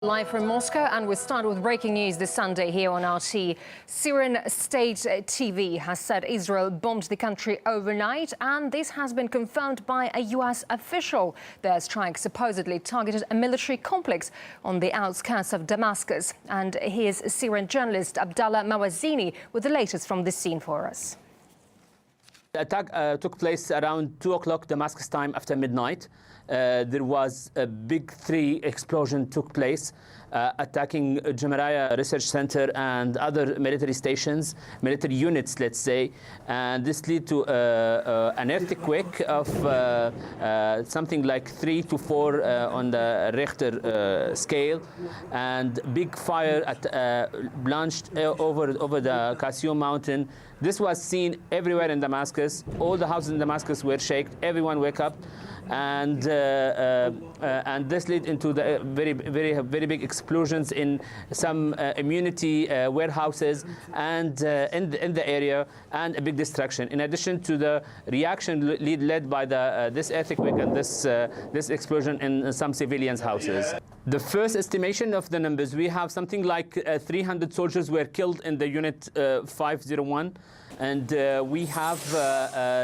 Live from Moscow, and we start with breaking news this Sunday here on RT. Syrian state TV has said Israel bombed the country overnight, and this has been confirmed by a U.S. official. Their strike supposedly targeted a military complex on the outskirts of Damascus. And here's Syrian journalist Abdallah Mawazini with the latest from the scene for us. The attack took place around 2 o'clock Damascus time after midnight. There was a big 3 explosion took place, attacking Jamariah Research Center and other military stations, military units, let's say. And this led to an earthquake of something like 3 to 4 on the Richter scale, and big fire launched over the Qassiyum mountain. This was seen everywhere in Damascus. All the houses in Damascus were shaken. Everyone woke up, and this led into the very big explosions in some immunity warehouses and in the area, and a big destruction. In addition to the reaction led by this earthquake and this explosion in some civilians' houses. The first estimation of the numbers, we have something like 300 soldiers were killed in the unit 501, and we have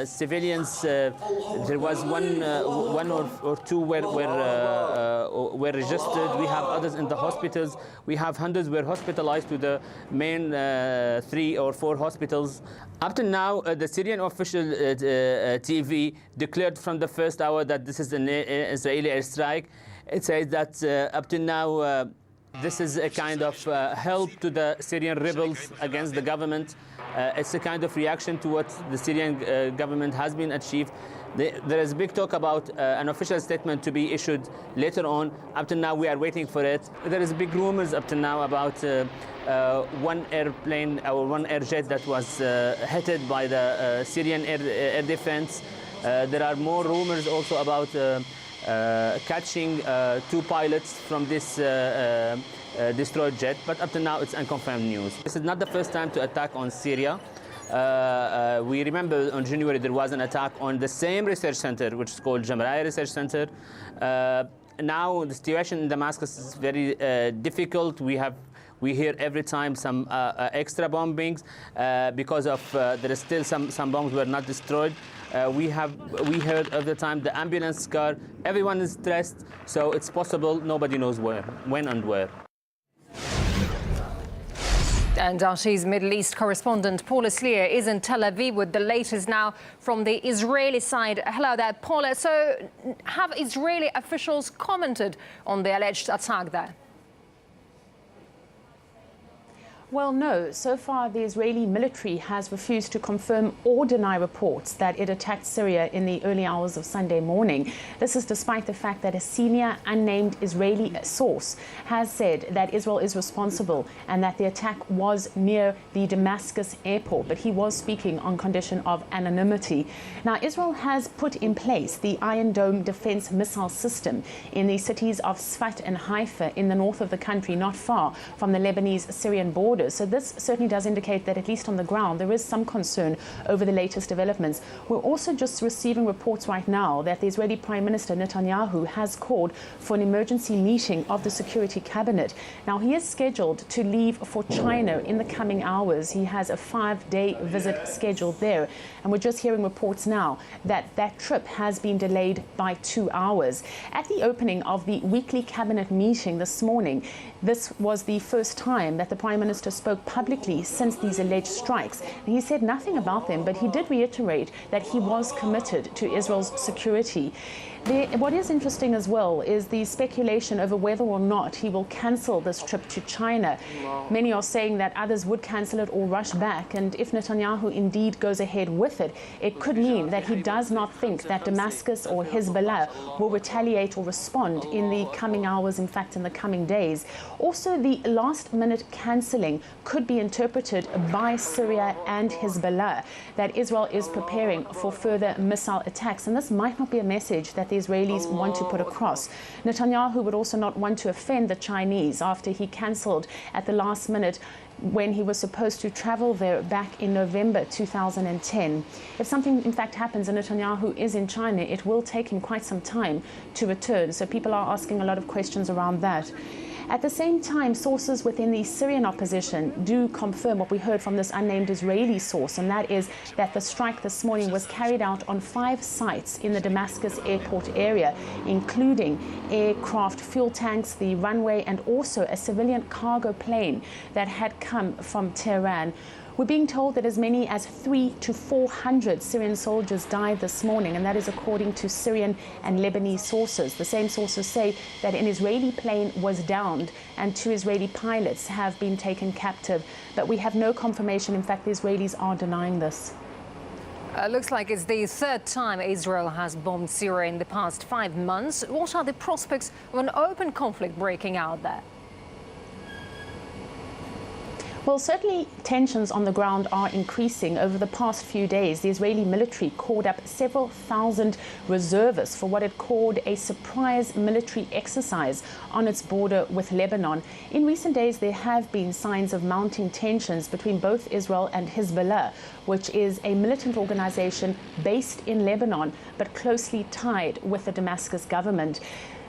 civilians. There was one or two were registered. We have others in the hospitals. We have hundreds were hospitalized to the main 3 or 4 hospitals. Up to now, the Syrian official TV declared from the first hour that this is an Israeli airstrike. It says that up to now, this is a kind of help to the Syrian rebels against the government. It's a kind of reaction to what the Syrian government has been achieved. There is big talk about an official statement to be issued later on. Up to now, we are waiting for it. There is big rumors up to now about one airplane or one airjet that was hit by the Syrian air defense. There are more rumors also about catching 2 pilots from this destroyed jet, but up to now it's unconfirmed news. This is not the first time to attack on Syria. We remember on January there was an attack on the same research center, which is called Jamariah Research Center. Now the situation in Damascus is very difficult. We hear every time some extra bombings because of there is still some bombs were not destroyed. We heard at the time the ambulance car. Everyone is stressed, so it's possible nobody knows where, when, and where. And RT's Middle East correspondent Paula Slier is in Tel Aviv with the latest now from the Israeli side. Hello there, Paula. So, have Israeli officials commented on the alleged attack there? Well, no. So far, the Israeli military has refused to confirm or deny reports that it attacked Syria in the early hours of Sunday morning. This is despite the fact that a senior unnamed Israeli source has said that Israel is responsible and that the attack was near the Damascus Airport, but he was speaking on condition of anonymity. Now, Israel has put in place the Iron Dome defense missile system in the cities of Sfat and Haifa in the north of the country, not far from the Lebanese-Syrian border. So this certainly does indicate that, at least on the ground, there is some concern over the latest developments. We're also just receiving reports right now that the Israeli Prime Minister Netanyahu has called for an emergency meeting of the Security Cabinet. Now, he is scheduled to leave for China in the coming hours. He has a 5-day visit scheduled there. And we're just hearing reports now that that trip has been delayed by 2 hours. At the opening of the weekly cabinet meeting this morning, this was the first time that the Prime Minister spoke publicly since these alleged strikes. And he said nothing about them, but he did reiterate that he was committed to Israel's security. What is interesting as well is the speculation over whether or not he will cancel this trip to China. Many are saying that others would cancel it or rush back, and if Netanyahu indeed goes ahead with it, it could mean that he does not think that Damascus or Hezbollah will retaliate or respond in the coming hours, in fact in the coming days. Also, the last-minute cancelling could be interpreted by Syria and Hezbollah that Israel is preparing for further missile attacks, and this might not be a message that the Israelis want to put across. Netanyahu would also not want to offend the Chinese after he cancelled at the last minute when he was supposed to travel there back in November 2010. If something in fact happens and Netanyahu is in China, it will take him quite some time to return. So people are asking a lot of questions around that. At the same time, sources within the Syrian opposition do confirm what we heard from this unnamed Israeli source, and that is that the strike this morning was carried out on 5 sites in the Damascus Airport area, including aircraft fuel tanks, the runway, and also a civilian cargo plane that had come from Tehran. We're being told that as many as 300 to 400 Syrian soldiers died this morning, and that is according to Syrian and Lebanese sources. The same sources say that an Israeli plane was downed and 2 Israeli pilots have been taken captive, but we have no confirmation. In fact, the Israelis are denying this. Looks like it's the 3rd time Israel has bombed Syria in the past 5 months. What are the prospects of an open conflict breaking out there? Well, certainly tensions on the ground are increasing. Over the past few days, the Israeli military called up several thousand reservists for what it called a surprise military exercise on its border with Lebanon. In recent days, there have been signs of mounting tensions between both Israel and Hezbollah, which is a militant organization based in Lebanon, but closely tied with the Damascus government.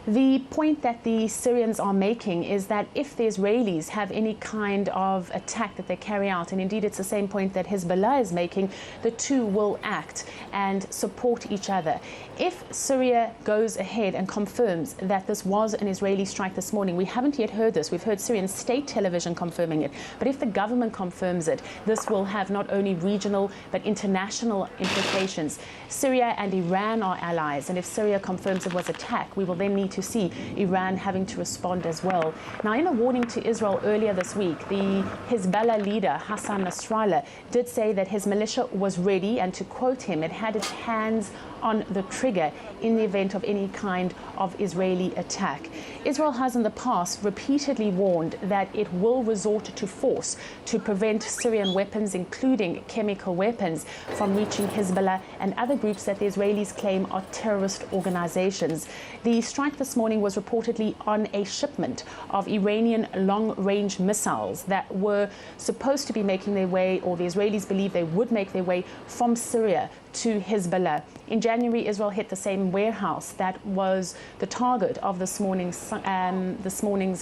The point that the Syrians are making is that if the Israelis have any kind of attack that they carry out, and indeed it's the same point that Hezbollah is making, the two will act and support each other. If Syria goes ahead and confirms that this was an Israeli strike this morning, we haven't yet heard this. We've heard Syrian state television confirming it. But if the government confirms it, this will have not only regional but international implications. Syria and Iran are allies, and if Syria confirms it was attack, we will then need to see Iran having to respond as well. Now, in a warning to Israel earlier this week, the Hezbollah leader Hassan Nasrallah did say that his militia was ready, and to quote him, it had its hands on the trigger in the event of any kind of Israeli attack. Israel has in the past repeatedly warned that it will resort to force to prevent Syrian weapons, including chemical weapons, from reaching Hezbollah and other groups that the Israelis claim are terrorist organizations. The strike this morning was reportedly on a shipment of Iranian long-range missiles that were supposed to be making their way, or the Israelis believe they would make their way, from Syria to Hezbollah. In January, Israel hit the same warehouse that was the target of this morning's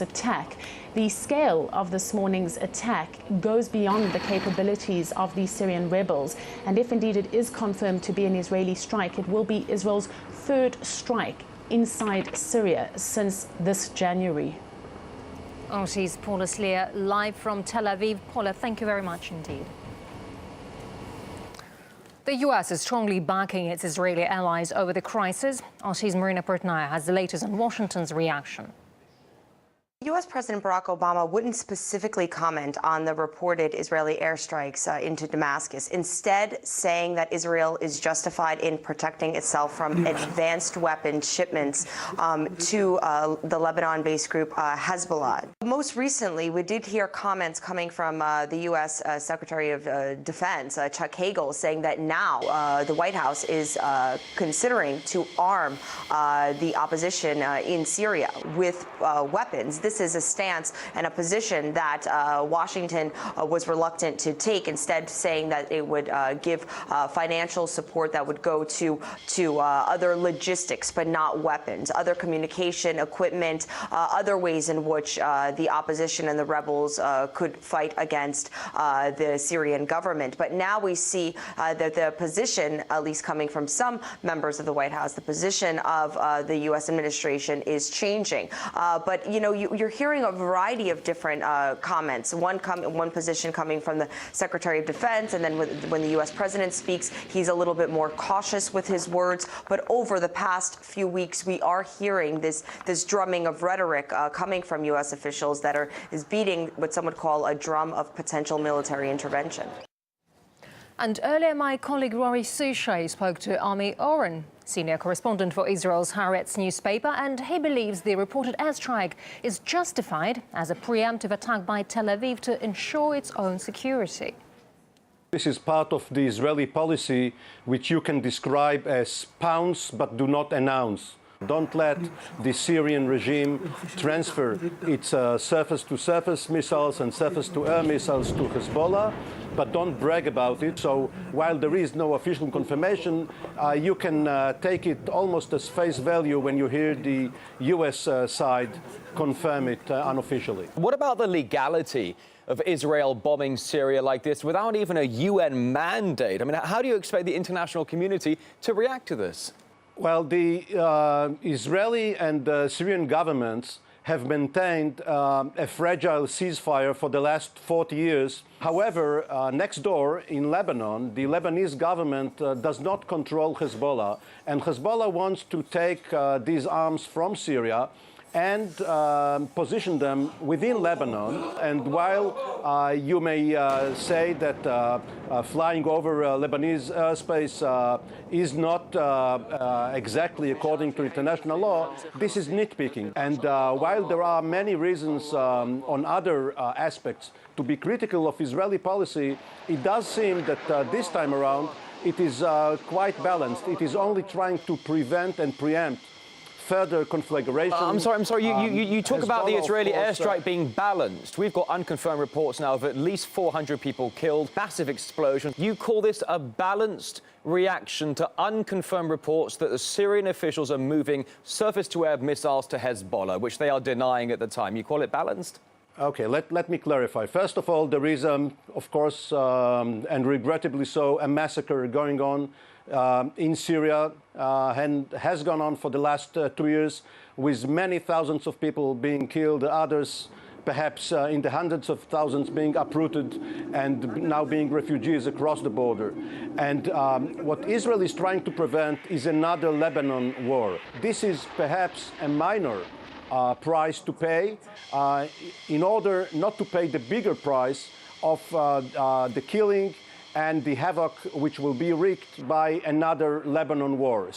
attack. The scale of this morning's attack goes beyond the capabilities of the Syrian rebels, and if indeed it is confirmed to be an Israeli strike, it will be Israel's 3rd strike inside Syria since this January. RT's Paula Slier, live from Tel Aviv. Paula, thank you very much indeed. The U.S. is strongly backing its Israeli allies over the crisis. RT's Marina Portnaya has the latest on Washington's reaction. U.S. President Barack Obama wouldn't specifically comment on the reported Israeli airstrikes into Damascus, instead saying that Israel is justified in protecting itself from advanced weapon shipments to the Lebanon-based group Hezbollah. Most recently, we did hear comments coming from the U.S. Secretary of Defense, Chuck Hagel, saying that now the White House is considering to arm the opposition in Syria with weapons. This is a stance and a position that Washington was reluctant to take, instead saying that it would give financial support that would go to other logistics, but not weapons, other communication equipment, other ways in which the opposition and the rebels could fight against the Syrian government. But now we see that the position, at least coming from some members of the White House, the position of the U.S. administration is changing. But, you know, you're hearing a variety of different comments. One position coming from the Secretary of Defense, and then when the U.S. President speaks, he's a little bit more cautious with his words. But over the past few weeks, we are hearing this drumming of rhetoric coming from U.S. officials that is beating what some would call a drum of potential military intervention. And earlier, my colleague Rory Suchet spoke to Ami Oren, senior correspondent for Israel's Haaretz newspaper, and he believes the reported airstrike is justified as a preemptive attack by Tel Aviv to ensure its own security. This is part of the Israeli policy, which you can describe as pounce but do not announce. Don't let the Syrian regime transfer its surface-to-surface missiles and surface-to-air missiles to Hezbollah. but don't brag about it. So while there is no official confirmation, you can take it almost as face value when you hear the US side confirm it unofficially. What about the legality of Israel bombing Syria like this without even a UN mandate? I mean, how do you expect the international community to react to this? Well, the Israeli and Syrian governments have maintained a fragile ceasefire for the last 40 years. However, next door in Lebanon, the Lebanese government does not control Hezbollah, and Hezbollah wants to take these arms from Syria and position them within Lebanon. And while you may say that flying over Lebanese airspace is not exactly according to international law, this is nitpicking. And while there are many reasons on other aspects to be critical of Israeli policy, it does seem that this time around it is quite balanced. It is only trying to prevent and preempt further conflagration. I'm sorry. You talk about the Israeli airstrike being balanced. We've got unconfirmed reports now of at least 400 people killed, massive explosion. You call this a balanced reaction to unconfirmed reports that the Syrian officials are moving surface-to-air missiles to Hezbollah, which they are denying at the time. You call it balanced? Okay, let me clarify. First of all, there is, of course, and regrettably so, a massacre going on in Syria and has gone on for the last 2 years, with many thousands of people being killed, others perhaps in the hundreds of thousands being uprooted and now being refugees across the border. And what Israel is trying to prevent is another Lebanon war. This is perhaps a minor price to pay in order not to pay the bigger price of the killing and the havoc which will be wreaked by another Lebanon war.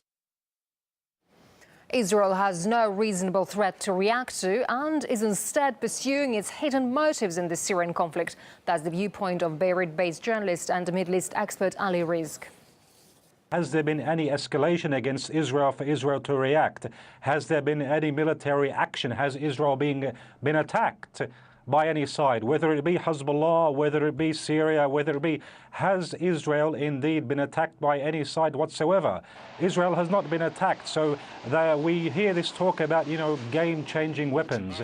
Israel has no reasonable threat to react to and is instead pursuing its hidden motives in the Syrian conflict. That's the viewpoint of Beirut-based journalist and Middle East expert Ali Rizk. Has there been any escalation against Israel for Israel to react? Has there been any military action? Has Israel been attacked by any side, whether it be Hezbollah, whether it be Syria, whether it be, has Israel indeed been attacked by any side whatsoever? Israel has not been attacked, so we hear this talk about, game-changing weapons.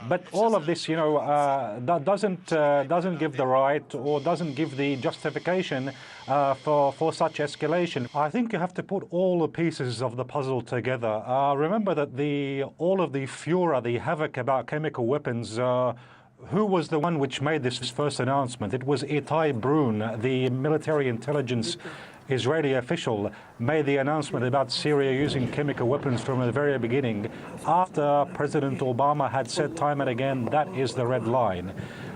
But all of this, that doesn't give the right or doesn't give the justification for such escalation. I think you have to put all the pieces of the puzzle together. Remember that all of the furor, the havoc about chemical weapons, who was the one which made this first announcement? It was Itai Brun, the military intelligence Israeli official, made the announcement about Syria using chemical weapons from the very beginning, after President Obama had said time and again that is the red line.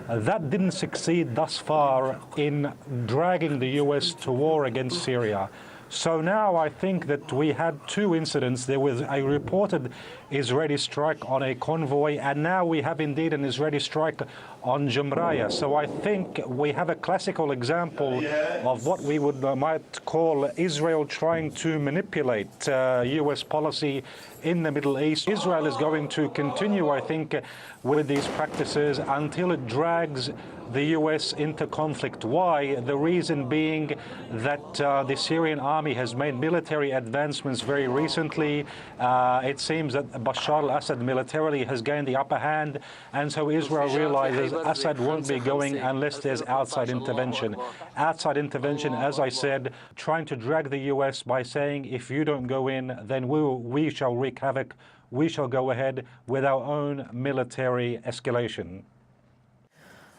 That didn't succeed thus far in dragging the US to war against Syria. So now I think that we had two incidents. There was a reported Israeli strike on a convoy, and now we have indeed an Israeli strike on Jumraya. So I think we have a classical example of what we might call Israel trying to manipulate US policy in the Middle East. Israel is going to continue, I think, with these practices until it drags the US into conflict. Why? The reason being that the Syrian army has made military advancements very recently. It seems that Bashar al-Assad militarily has gained the upper hand, and so Israel realizes Assad won't be going unless there's outside intervention. Outside intervention, as I said, trying to drag the US by saying, if you don't go in, then we shall wreak havoc. We shall go ahead with our own military escalation.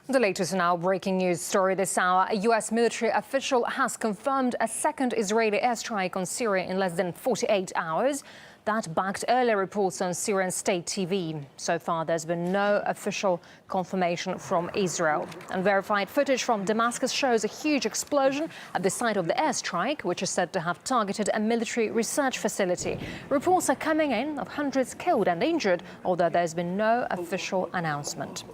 The latest now breaking news story this hour. A U.S. military official has confirmed a second Israeli airstrike on Syria in less than 48 hours. That backed earlier reports on Syrian state TV. So far, there's been no official confirmation from Israel. Unverified footage from Damascus shows a huge explosion at the site of the airstrike, which is said to have targeted a military research facility. Reports are coming in of hundreds killed and injured, although there's been no official announcement.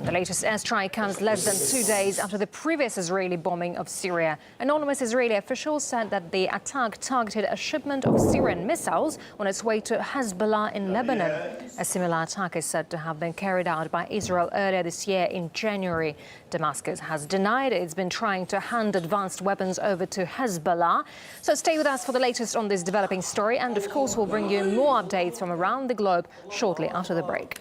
The latest airstrike comes less than 2 days after the previous Israeli bombing of Syria. Anonymous Israeli officials said that the attack targeted a shipment of Syrian missiles on its way to Hezbollah in Lebanon. A similar attack is said to have been carried out by Israel earlier this year in January. Damascus has denied it's been trying to hand advanced weapons over to Hezbollah. So stay with us for the latest on this developing story, and of course we'll bring you more updates from around the globe shortly after the break.